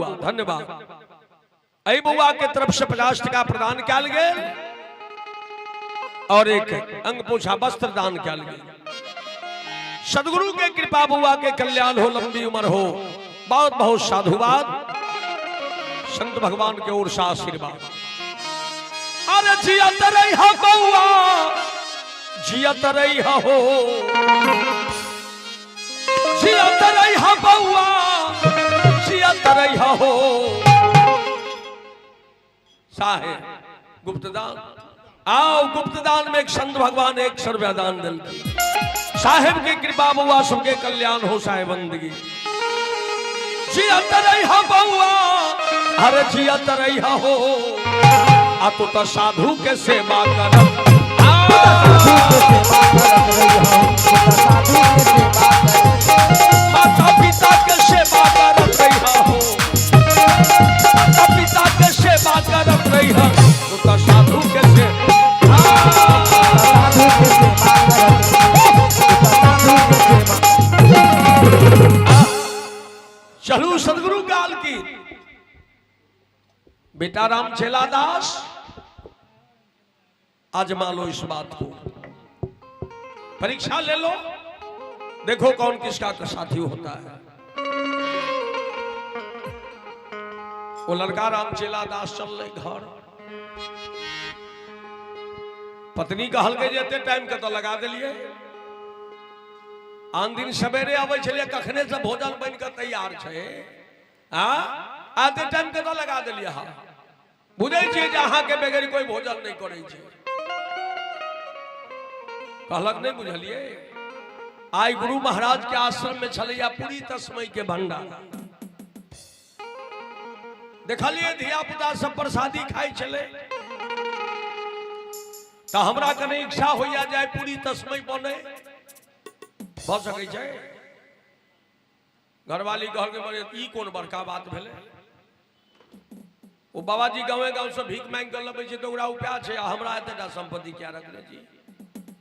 बउआ धन्यवाद। आई बउआ के तरफ से 50 टका प्रदान कल गेल और एक अंग पोछा वस्त्र दान कल गेल। सदगुरु के कृपा बउआ के कल्याण हो, लंबी उम्र हो, बहुत बहुत साधुवाद, संत भगवान के ओर से आशीर्वाद। अरे जियत रही हो बउआ, जियत रही हो, जियत रही हो बउआ, जियत रही हो। साहेब गुप्तदान, आओ गुप्तदान में एक संत भगवान 100 रुपया दान दिल साहेब की कृपा बउआ सबके कल्याण हो। साहेब बंदगी जियत रही हो बउआ, अरे जियत रही हो। आ तो साधु के सेवा कर, माता पिता के सेवा कर रही हो, माता पिता के सेवा कर रही हो, तो साधु के सेवा। चलू सदगुरु काल की बेटा राम चेला दास, आजमा लो इस बात को, परीक्षा ले लो, देखो कौन किसका साथी होता है। वो लड़का राम चेला दास चल रहे घर, पत्नी कहल के जेते टाइम के तो लगा दिलिए। आन दिन सवेरे आवे छलिए, कखने से भोजन बन के तैयार छे, आते टाइम के तो लगा दिलिए। हाँ बुझे छे जे अहाँ के बगैर कोई भोजन नहीं करे छे, कहलक नहीं बुझलिए। आई गुरु महाराज के आश्रम में छलिया पूरी तस्मय के भंडार, देखलिए धिया पुता सब प्रसादी खाई चले, तो हमरा कने इच्छा होइया जाए पूरी तस्मय बने, भ सकै छै। घरवाली कहल के बड़े ई कोन बड़का बात भेले। वो बाबाजी गाँवे गाँव से भीख मांग कर लबे छै, तो ओकरा उपाय छै, हमरा एतेटा संपत्ति क्या रखले जी,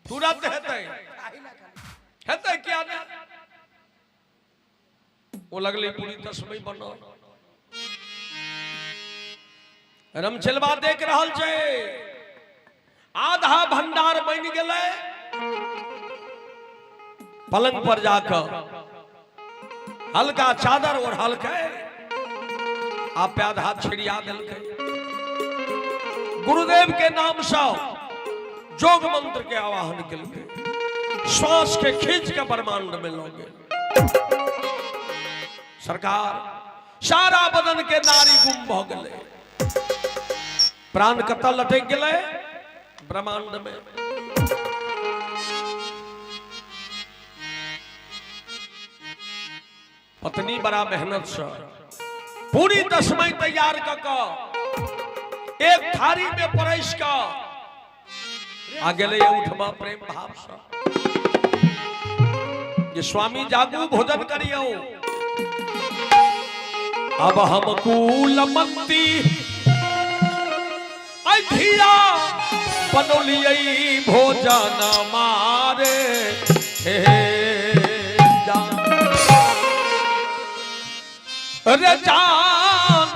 तुरंत हेतै हेतै क्या ने। वो लगले पूरी तस्मय बनो, रमचेलवा देख रहल छै, आधा भंडार बन गेलै। पलंग पर जाकर हल्का चादर और हल्के आप आधा छिड़िया दिलके, गुरुदेव के नाम से जोग मंत्र के आवाहन के श्वास के खींच के ब्रह्मांड में लोगे। सरकार सारा बदन के नारी गुम भ गए, प्राण कत लटक गए ब्रह्मांड में। पत्नी बड़ा मेहनत से पूरी तस्मय तैयार कर एक थारी में परस का आ गए उठवा प्रेम भाव से, ये स्वामी जागू भोजन करियो। अब हम कुलमती अधिया बनोलियई भोजन मारे अरे जान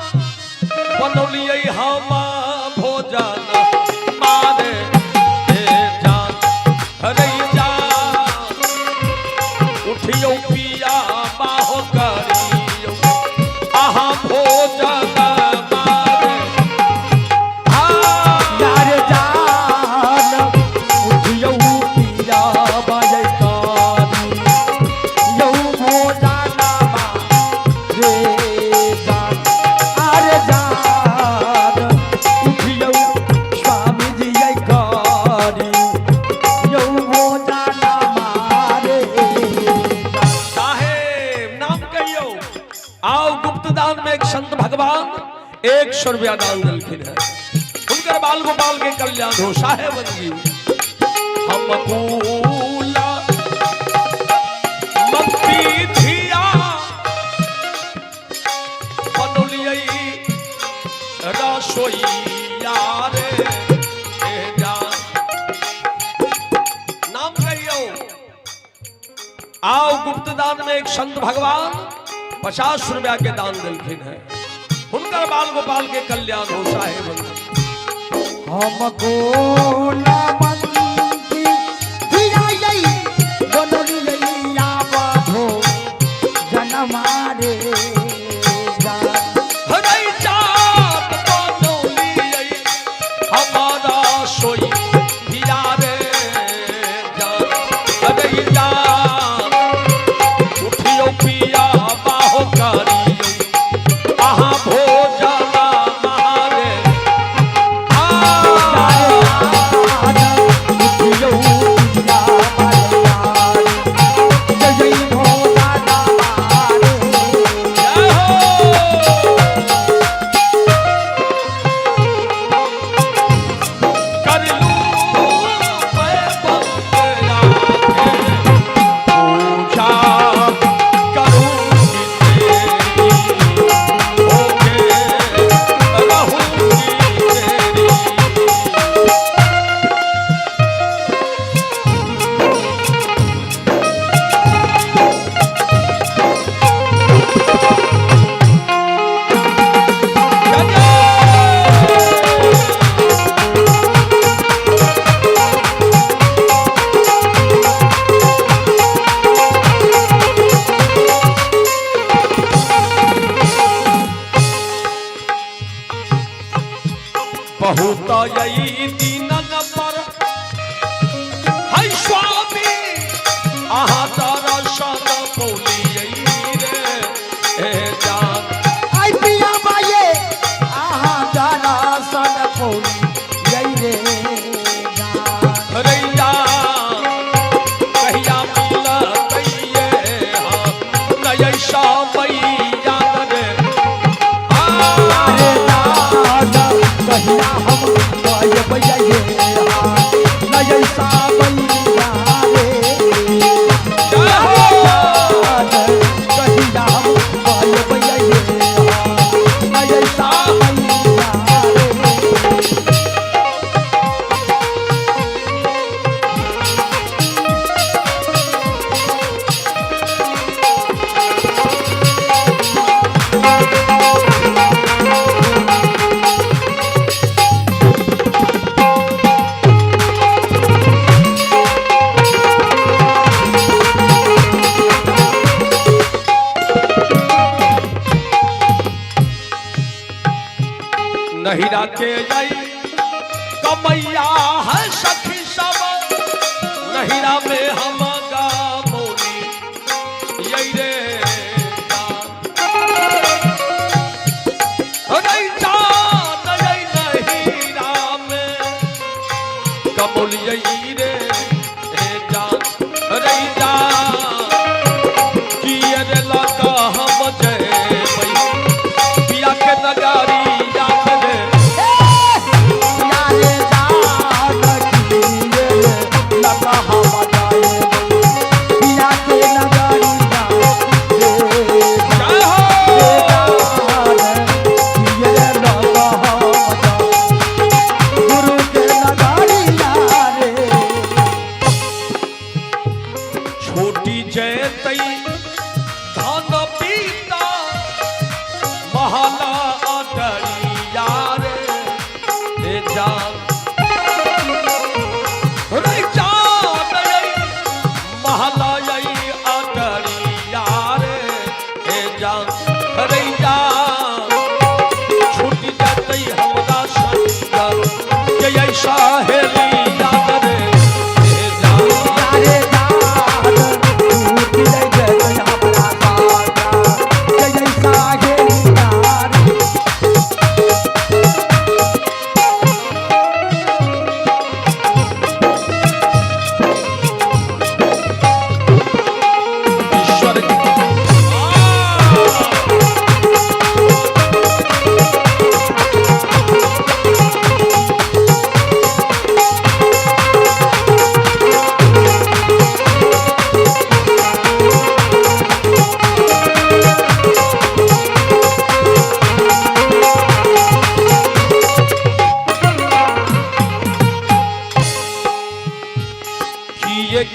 बनोलियई हम भोजन मारे जान, अरे जान उठियो पिया बाहो करियो आहा भोजन मारे। यार जान उठियो पिया बाजे करियो भोजन मारे। संत भगवान 100 रुपया दान दिलखिन है, उनकर बाल गोपाल के कल्याण हो। साहेब बंदी हम पूला मक्ती धिया बनोलियई रसोईया रे जान, नाम कहियो। आओ गुप्त दान में एक संत भगवान 50 रुपया के दान दिलखिन है, उनकर बाल गोपाल के कल्याण हो साहेब। हमको ना मन की दिया यही बनरी यही या बाधो जनमारे हरई जात बनौली हमारा सोई धिया रे जान। हरई जात उठियो पिया बाहो करियो आहा भोजना मारे बहुत यही दीनन पर है स्वामी आहा दर्शन पौली रे जान। आई पिया बाये आहा जाना सन पौली यही रे रे जान कहिया मिलतइये हाँ नय शामैया रे कहिया हम गाय बजाइए नय सामैया रे कहिया हम गाय बजाइए नय सामैया रे। नहिरा के जाई कमैया है सखी सब नहिरा में हम गामोली यही रे जान नहिरा में कमोली यही रे जान रे जान किए रे लगा हम जय पिया के नगारी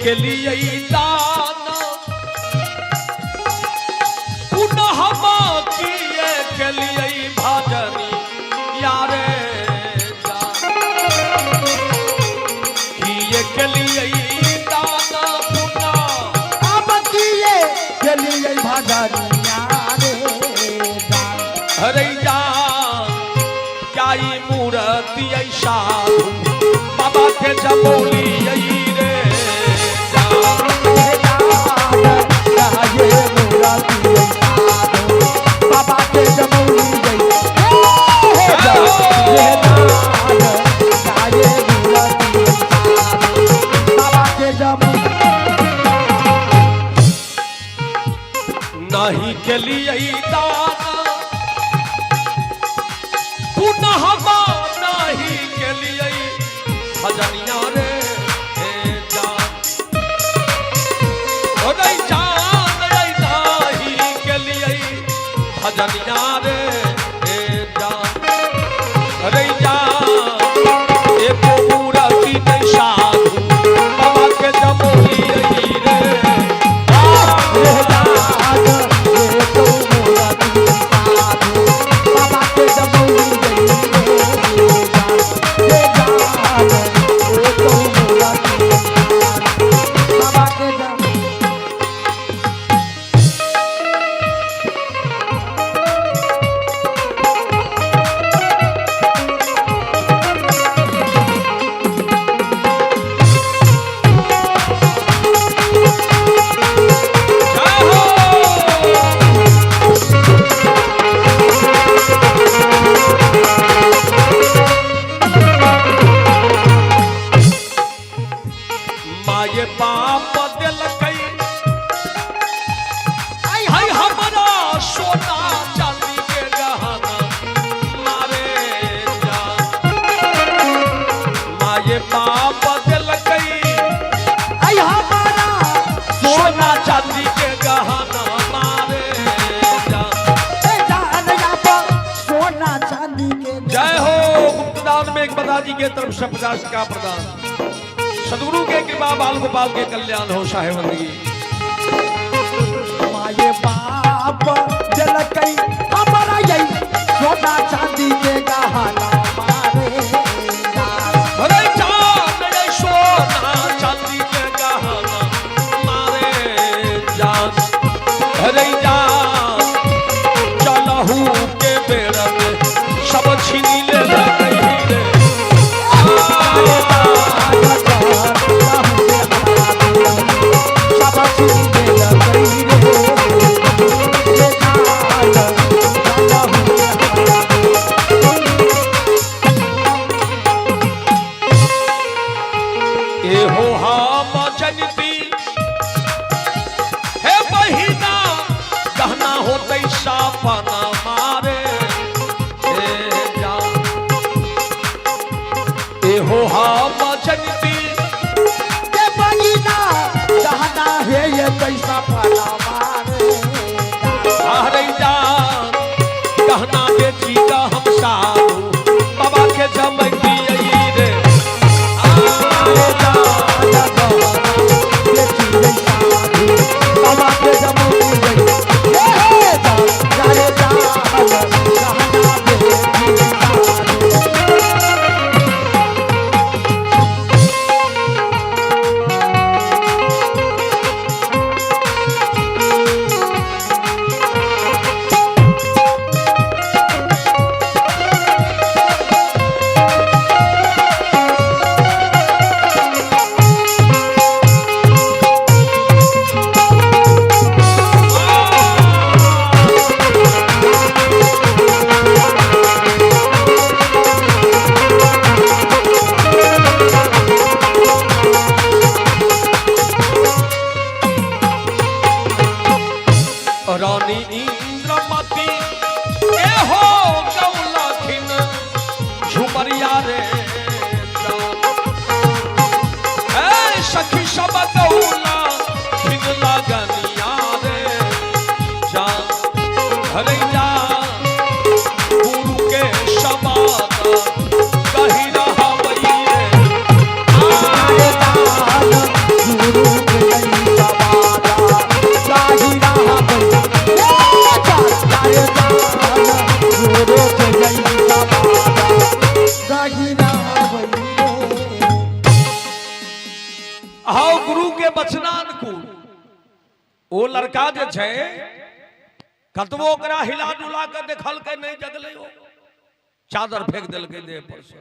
के लिए दान पुनः किए के लिए अरे जान क्या ई मूर्ति ऐसा बाबा के जमौली आई रे बाबा के जमौली नहीं के लिए दाना पुनः नहीं के लिए भजनिया रे जान नहीं के लिए भजनिया रे जान अरे जान एक मूर्ति नहीं साधु बाबा के जमौली आई रे माये बाप दिल कई हाय हमारा सोना चांदी के गहना मारे जान माये बाप दिल कई हमारा सोना चांदी के गहना मारे जान सोना चांदी के जय हो गुप्तदान में एक बता जी के तरफ से 50 का प्रदान सदगुरु के कृपा बाल गोपाल के कल्याण हो साहेबंदगी माये बाप जल कई हमारा यही सोना चांदी के गहना मारे अरे जान सोना चांदी के गहना मारे जान अरे जान चलहू के बेड़ा में सब छीनी ले गई रे एहो हम जनती हे बहिना कहना होते सापना मारे जान एहो हम जनती के बहिना कहना है ये कैसा फला मारे अरे जान कहना बेची का हम साधु बाबा के जमती आई रे बाबा के जमौली रानी इंद्रमती ए हो गौलखिन झुमरिया रे ए सखी सब गौला खिन लगनिया रे जान हरे जान गुरु के शबाद कही रहा वही रे गुरु के आओ गुरु के बचनानुकूल ओ लड़का जे छै कतबो ओकरा हिला डुला के देखल के नहीं जगले हो, चादर फेंक दिल के देह पर से।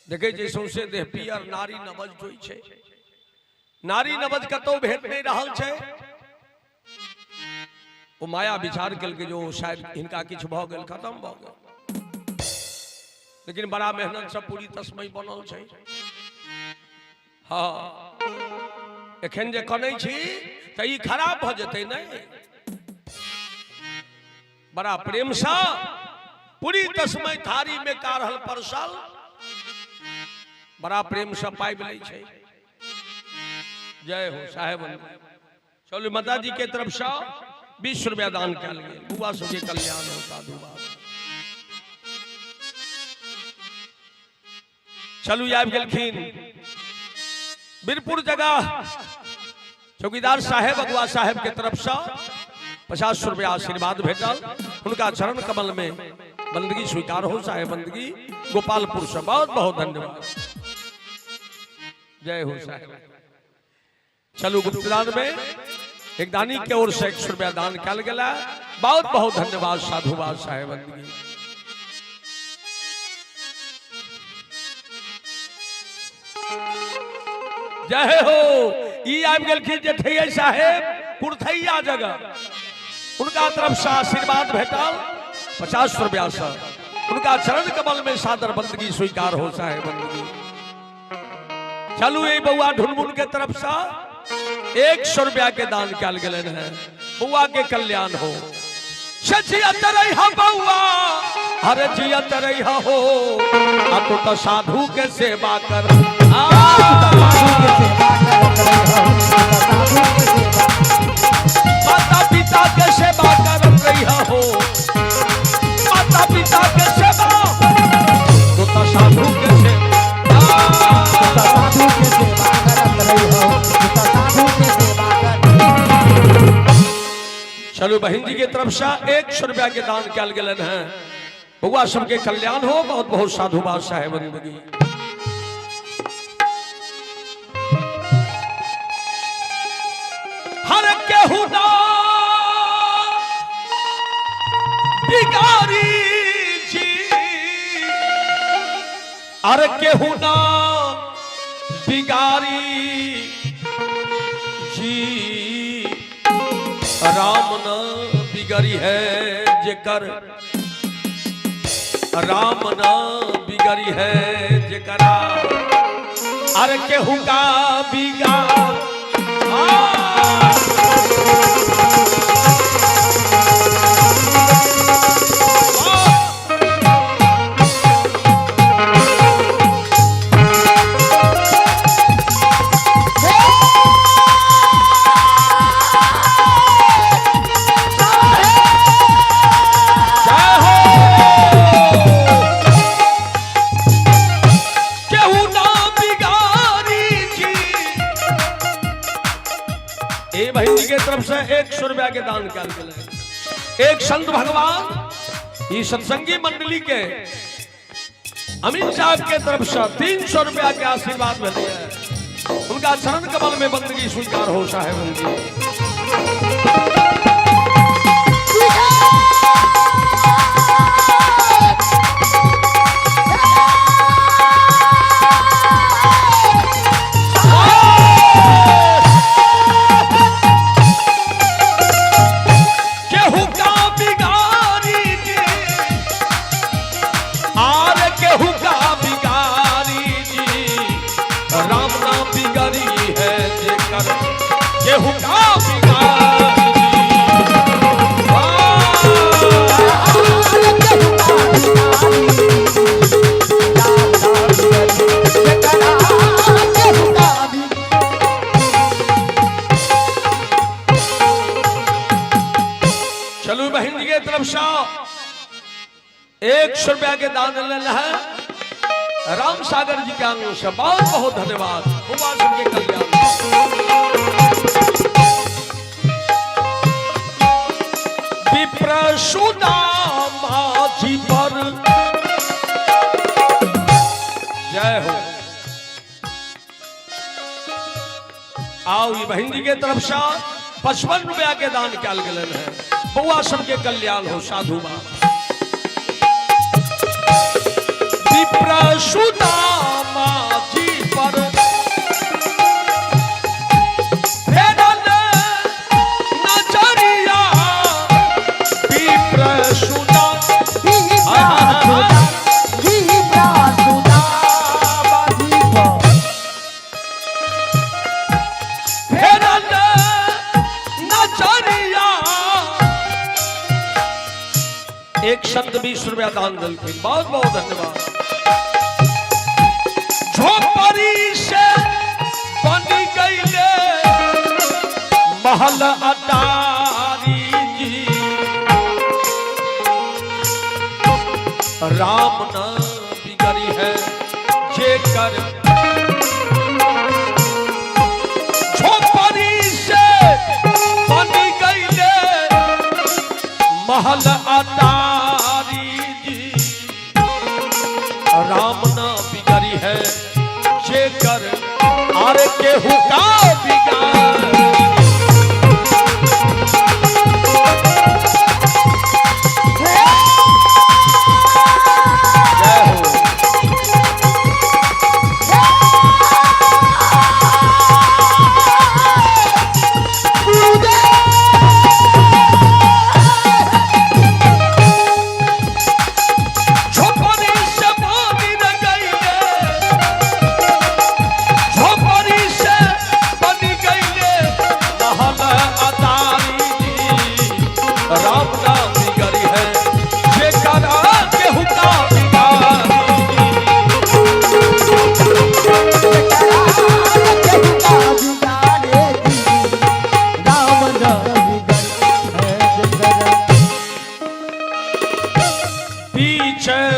देखे जे सौंसे देह पियर नारी नवज जोई छे, नारी नवज कतो भेट नहीं रहल छे। वो माया विचार कल के जो शायद इनका किछ भ गेल, खत्म भ गेल, लेकिन बड़ा मेहनत से पूरी तस्मय बनल छे। हाँ एखन जे कनै छी त ई खराब भ जते नहीं, बड़ा प्रेम से पूरी तस्मय थारी में कारहल परसल, बड़ा प्रेम से पाइब ले छे। जय हो साहेब। चलो माता जी के तरफ से 20 रुपया दान कल गए, बुआ सबके कल्याण हो साधु बाबा। चलू आबि गेलखिन बीरपुर जगह चौकीदार साहेब अगुआ साहेब के तरफ से 50 रुपया आशीर्वाद भेटल, उनका चरण कमल में बंदगी स्वीकार हो साहेब बंदगी। गोपालपुर से बहुत बहुत धन्यवाद। जय हो साहेब। चलू गुप्तदान में एक दानी के ओर से 100 रुपया दान कल गया, बहुत बहुत धन्यवाद साधुवाद साहेब बंदगी। जय हो। ई आबि गेलखिन जेठैया साहेब कुरथैया जगह, उनका तरफ से आशीर्वाद भेटल 50 रुपया से, उनका चरण कमल में सादर बंदगी स्वीकार हो साहेब बंदगी। चलू ये बउआ ढुनमुन के तरफ से 100 रुपया के दान कल गए हैं, बउआ के कल्याण हो। जियत रही बउआ, हर जियत रही हो, तू तो साधु के सेवा कर, माता पिता के सेवा कर रही हो, माता पिता के सेवा, तू तो साधु के सेवा, साधु के सेवा करत रही हो, साधु के सेवा कर। चलो बहन जी के तरफ से 100 रुपया के दान कल गए हैं, बउआ सबके कल्याण हो, बहुत बहुत साधुवाद साहेब बंदगी। हर केहू ना बिगारी जी, हर केहू ना बिगारी जी, राम न बिगड़ी है जेकर, राम न बिगड़ी है जेकरा, अरे केहू का बिगाड़ के तरफ से 100 रुपया के दान कल गए। एक संत भगवान ये सत्संगी मंडली के अमीन साहब के तरफ से 300 रुपया के आशीर्वाद मिले हैं, उनका चरण कमल में बंदगी स्वीकार हो साहेब उनकी। चलो बहन जी के तरफ से 100 रुपया के दान लेना है, राम सागर जी के आंगन से बहुत बहुत धन्यवाद। के कल्याण विप्र सुदामा जी पर जय हो। आओ ये बहन जी के तरफ से 55 रुपया के दान कल गए हैं। बउआ सबके कल्याण हो साधु बाबा। विप्र सुदामा जी पर फेरल नजरिया, विप्र एक शब्द 20 रुपया दान दल के बहुत बहुत धन्यवाद। झोपड़ी से बनी गईले महल अटारी जी, राम न बिगड़ी है जे कर। झोपड़ी से बनी गईले महल अटारी जी, राम न बिगड़ी है जे कर आर केहू का बिगाड़।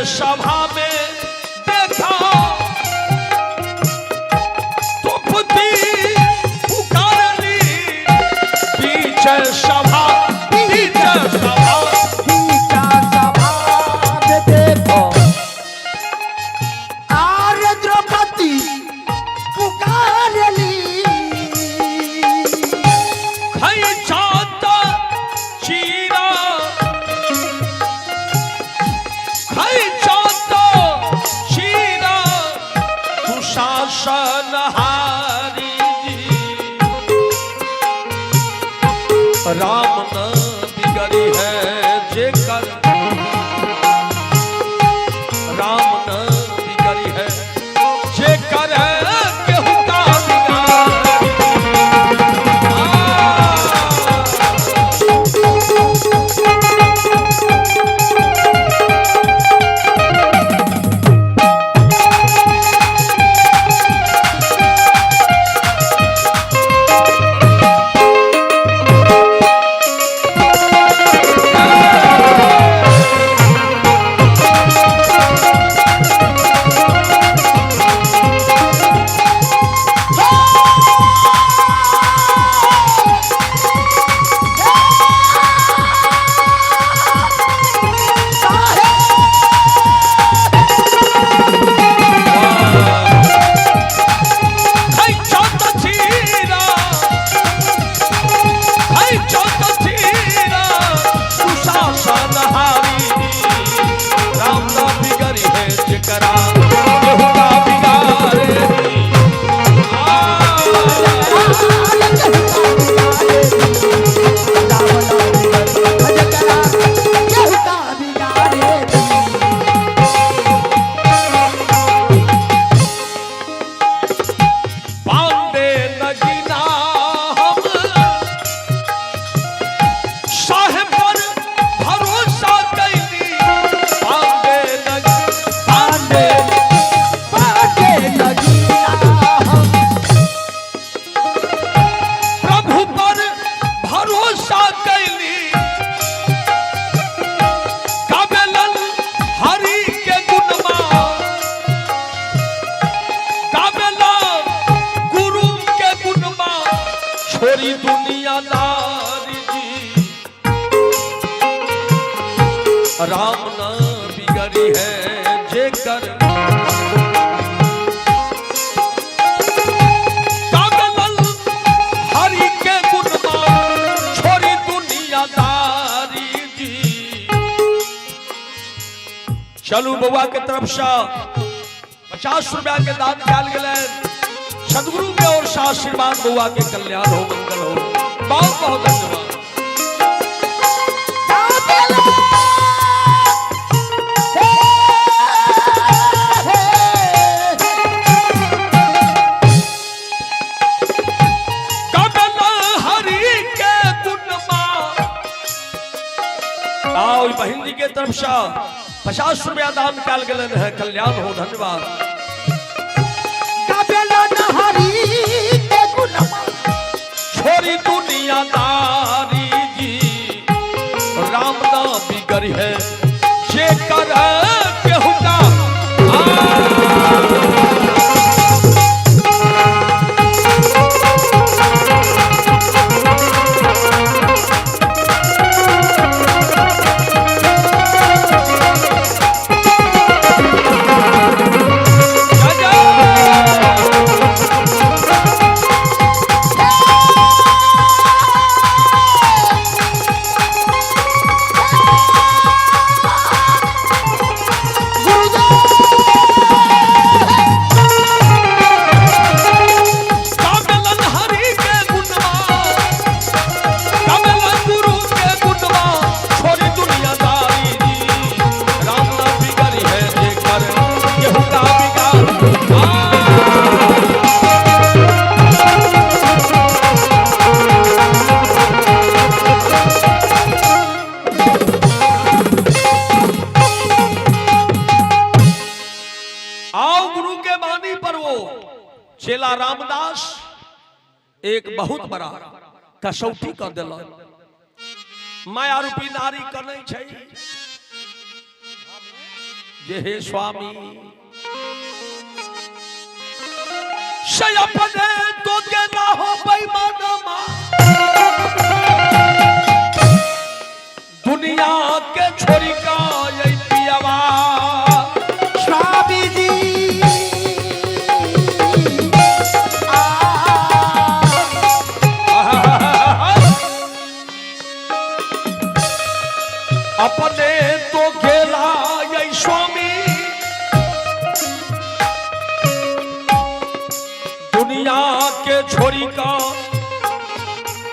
सभा में देखा तो खुदी पुकारली, पीछे सभा में देखो आर्य द्रौपदी पुकारली, खई चाता चीरा शासनहारी जी, राम न बिगड़ी है जे कर। राम न बिगड़ी है जे कर केहू का छोरी दुनियादारी जी, राम न बिगड़ी है जे कर। कागल हरि के गुणमा छोरी दुनियादारी चलू बउआ के तरफ से 50 रुपया के दान डाल गए। सदगुरु के ओर से आशीर्वाद, बउआ के कल्याण हो, मंगल हो। बहुत बहुत धन्यवाद। बहन जी के तरफ से 50 रुपया दान काल गलन है, कल्याण हो, धन्यवाद। छोरी दुनियादारी जी राम ना बिगड़ है जे कर केहू का चेला रामदास एक बहुत बड़ा कसौटी कर दिल। माया रूपी नारी करने जे हे स्वामी से अपने तो के ना हो बेईमानमा दुनिया के छोरी का यही पियावा स्वामी जी अपने तो गेला यही स्वामी दुनिया के छोरी का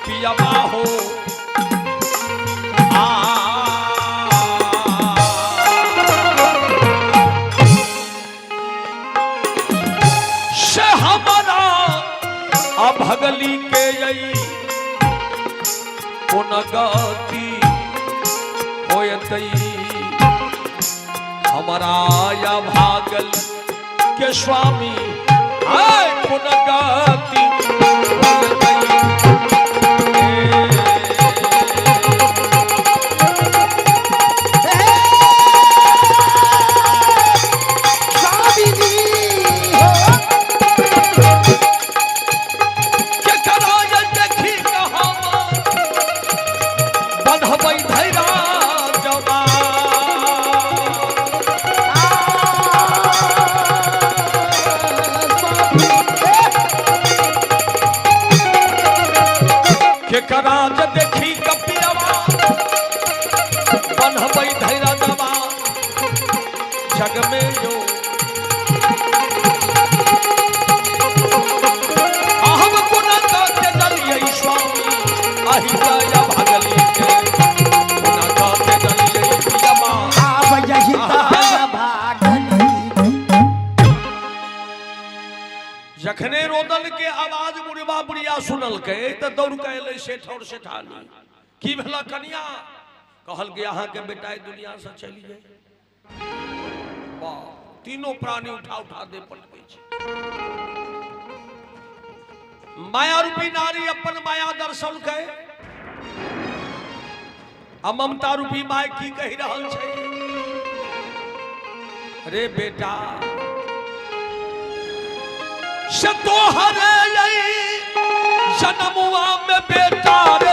पियावा हो। से हमारा अभगली के यही पुनगति हमारा या भागल के स्वामी आय पुनगति कराज देखी कपियावा बनहबई धैरा दवा जग में जो हम गुना करते डलिए स्वामी अहिता या भगली के गुना करते डलिए पियावा आप जहिता भागली। जखने रोदन के आवाज बुढ़वा बुढ़िया सुनल के तो दौड़ के अल सेठ और सेठानी की भला कनिया कहल के यहाँ के बेटा दुनिया से चली गए। वाह, तीनों प्राणी उठा उठा दे पलट गई। माया रूपी नारी अपन माया दर्शन के आ ममता रूपी माय की कही रहल छै रे बेटा से तोहरे जन्मुआ में बेटा रे